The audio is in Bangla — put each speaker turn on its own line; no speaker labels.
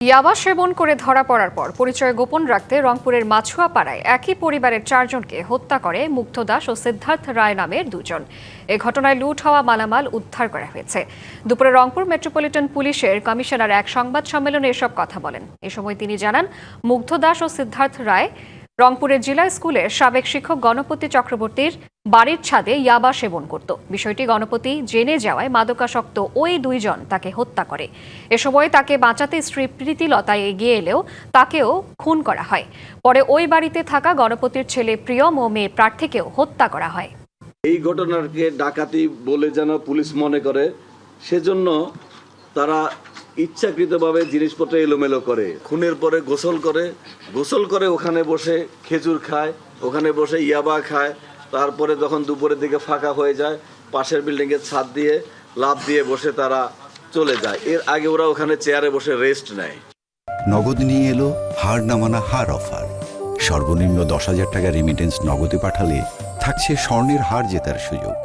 ইয়াবা সেবন করে ধরা পড়ার পর পরিচয় গোপন রাখতে রংপুরের মাছুয়াপাড়ায় একই পরিবারের 4 জনকে হত্যা করে মুগ্ধ দাস ও সিদ্ধার্থ রায় নামের দুজন। এ ঘটনায় লুট হওয়া মালামাল উদ্ধার করা হয়েছে। দুপুরে রংপুর মেট্রোপলিটন পুলিশের কমিশনার এক সংবাদ সম্মেলনে এসব কথা বলেন। এ সময় তিনি জানান, মুগ্ধ দাস ও সিদ্ধার্থ রায় রংপুরের জেলা স্কুলের সাবেক শিক্ষক গণপতি চক্রবর্তীর বাড়ির ছাদে ইয়াবা সেবন করত। বিষয়টি গণপতি জেনে যাওয়ায় মাদকাসক্ত ওই দুইজন তাকে হত্যা করে। এ সময় তাকে বাঁচাতে স্ত্রী প্রীতিলতা এগিয়ে এলেও তাকেও খুন করা হয়। পরে ওই বাড়িতে থাকা গণপতির ছেলে প্রিয়ম ও মেয়ে প্রার্থীকেও হত্যা করা হয়।
এই ঘটনাকে ডাকাতি বলে যেন পুলিশ মনে করে, সেজন্য তারা ইচ্ছাকৃতভাবে জিনিসপত্র এলোমেলো করে। খুনের পরে গোসল করে ওখানে বসে খেজুর খায়, ওখানে বসে ইয়াবা খায়। তারপরে যখন দুপুরের দিকে ফাঁকা হয়ে যায়, পাশের বিল্ডিংয়ের ছাদ দিয়ে লাফ দিয়ে বসে তারা চলে যায়। এর আগে ওরা ওখানে চেয়ারে বসে রেস্ট নেয়।
নগদ নিয়ে এলো হার না মানা হার অফার। সর্বনিম্ন 10,000 টাকা রেমিটেন্স নগদে পাঠালে থাকছে স্বর্ণের হার জেতার সুযোগ।